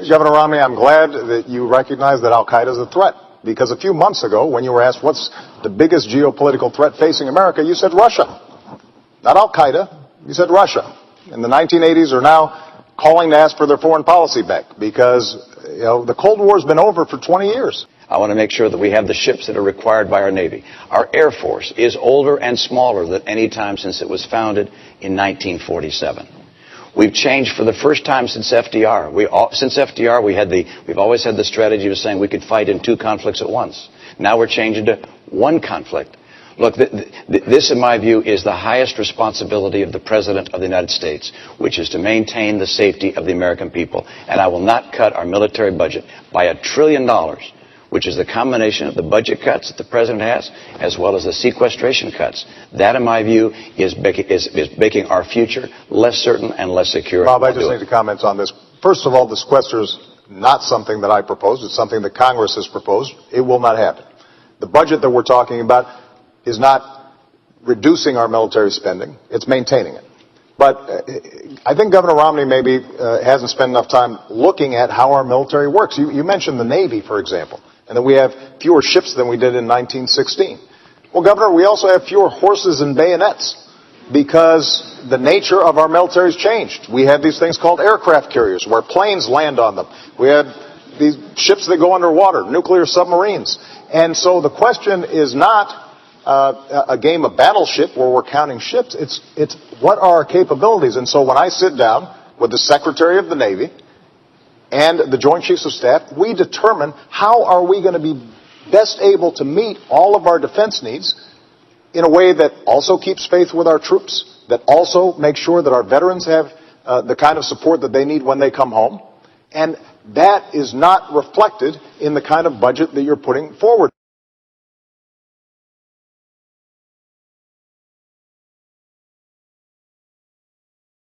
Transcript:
Governor Romney, I'm glad that you recognize that Al-Qaeda is a threat. Because a few months ago, when you were asked what's the biggest geopolitical threat facing America, you said Russia. Not Al-Qaeda, you said Russia. And the 1980s are now calling to ask for their foreign policy back because, the Cold War has been over for 20 years. I want to make sure that we have the ships that are required by our Navy. Our Air Force is older and smaller than any time since it was founded in 1947. We've changed for the first time since FDR. Since FDR, we've always had the strategy of saying we could fight in 2 conflicts at once. Now we're changing to 1 conflict. Look, this, in my view, is the highest responsibility of the President of the United States, which is to maintain the safety of the American people. And I will not cut our military budget by $1 trillion, which is the combination of the budget cuts that the President has, as well as the sequestration cuts. That, in my view, is making our future less certain and less secure. Bob, I just need to comment on this. First of all, the sequester is not something that I proposed. It's something that Congress has proposed. It will not happen. The budget that we're talking about is not reducing our military spending. It's maintaining it. But I think Governor Romney maybe hasn't spent enough time looking at how our military works. You mentioned the Navy, for example, and that we have fewer ships than we did in 1916. Well, Governor, we also have fewer horses and bayonets because the nature of our military has changed. We have these things called aircraft carriers where planes land on them. We have these ships that go underwater, nuclear submarines. And so the question is not a game of battleship where we're counting ships. It's what are our capabilities? And so when I sit down with the Secretary of the Navy and the Joint Chiefs of Staff, we determine how are we going to be best able to meet all of our defense needs in a way that also keeps faith with our troops, that also makes sure that our veterans have the kind of support that they need when they come home. And that is not reflected in the kind of budget that you're putting forward.